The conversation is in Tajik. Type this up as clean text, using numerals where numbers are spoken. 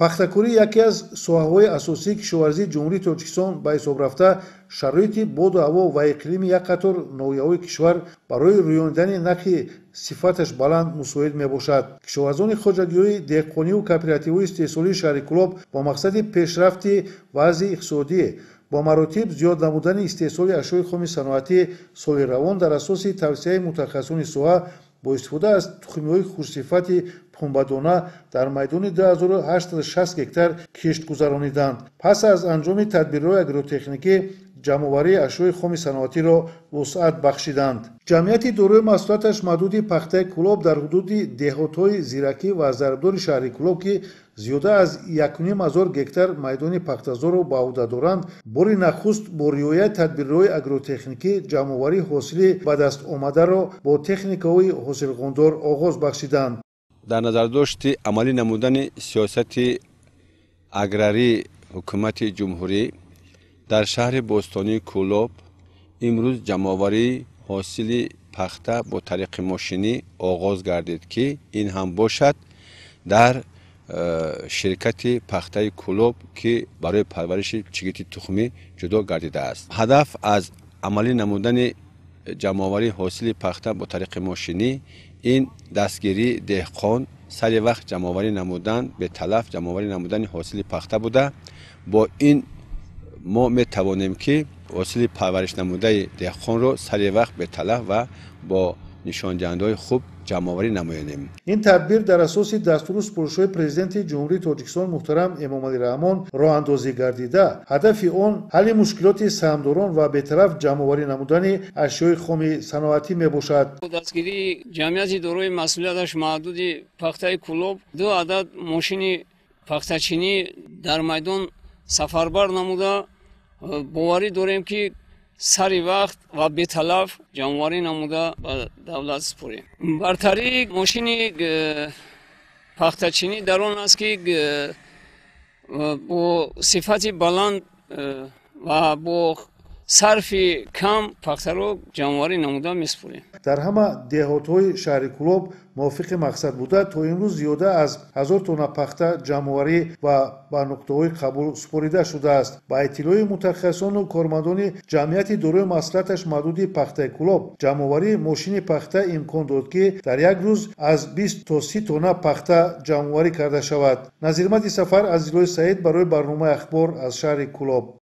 пахтакорӣ яке аз соҳаҳои асосии кишоварзии ҷумҳурии Тоҷикистон ба ҳисоб рафта, шароити боду ҳаво ва иқлими як қатор ноҳияҳои кишвар барои рӯёндани нархи сифаташ баланд мусоид мебошад. Кишоварзони хоҷагиёӣ, деҳқониву кооперативҳои истеҳсолии шаҳри Кӯлоб бо мақсади пешрафти вазъи иқтисодӣ бо маротиб зиёд намудани истеҳсоли ашёи хоми саноатӣ соли равон дар асоси тавсеяи мутахассисони соҳа бо истифода аз тухмиҳои хушсифати пунбадона дар майдони 2860 гектар кишт гузарониданд. Пас аз анҷоми тадбирҳои агротехникӣ ҷамъоварии ашёи хоми саноатиро вусъат бахшиданд. ҷамъияти дорои маҳсулоташ маҳдуди пахтаи Кӯлоб дар ҳудуди деҳотҳои зиракӣ ва зарбдори шаҳри Кӯлоб ки зиёда аз 1500 гектар майдони пахтазорро ба ӯҳда доранд, бори нахуст бо риояи тадбирҳои агротехникӣ ҷамъоварии ҳосили ба даст омадаро бо техникаҳои ҳосилғондор оғоз бахшиданд. дар назардошти амалӣ намудани сиёсати аграрии ҳукумати ҷумҳурӣ дар шаҳри бостонии Кӯлоб имрӯз ҷамъоварии ҳосили пахта бо тариқи мошинӣ оғоз гардид ки ин ҳам бошад дар ширкати пахтаи Кӯлоб ки барои парвариши чигити тухмӣ ҷудо гардидааст. ҳадаф аз амалӣ намудани ҷамъоварии ҳосили пахта бо тариқи мошинӣ ин дастгирии деҳқон сари вақт ҷамъоварӣ намудан, беталаф ҷамъоварӣ намудани ҳосили пахта буда. бо ин мо метавонем ки ҳосили парваришнамудаи деҳқонро сари вақт беталаф ва бо нишондиҳандаҳои хуб ҷамъоварӣ намоянем. ин тадбир дар асоси дастуру супоришҳои президенти ҷумҳурии Тоҷикистон муҳтарам Эмомалӣ Раҳмон роҳандозӣ гардида, ҳадафи он ҳалли мушкилоти саҳмдорон ва бетараф ҷамъоварӣ намудани ашёи хоми саноатӣ мебошад. дастгирии ҷамъияти дорои масъулияташ маҳдуди пахтаи Кӯлоб 2 адад мошини пахтачинӣ дар майдон сафарбар намуда боварӣ дорем ки сари вақт ва беталаф ҷамъоварӣ намуда ба давлат супорем. бартарии мошини пахтачинӣ дар он аст ки бо сифати баланд ва бо сарфи кам пахтаро ҷамъоварӣ намуда месупорем. дар ҳама деҳотҳои шаҳри Кӯлоб мувофиқи мақсад буда то имрӯз зиёда аз 1000 тонна пахта ҷамъоварӣ ва ба нуқтаҳои қабул супорида шудааст. ба иттилои мутахассисону кормандони ҷамъияти дорои маслиҳаташ маҳдуди пахтаи Кӯлоб, ҷамъоварии мошини пахта имкон дод ки дар як рӯз аз 20 то 30 тонна пахта ҷамъоварӣ карда шавад. Назирмади Сафар, Азизуллои Саид барои барномаи ахбор аз шаҳри Кӯлоб.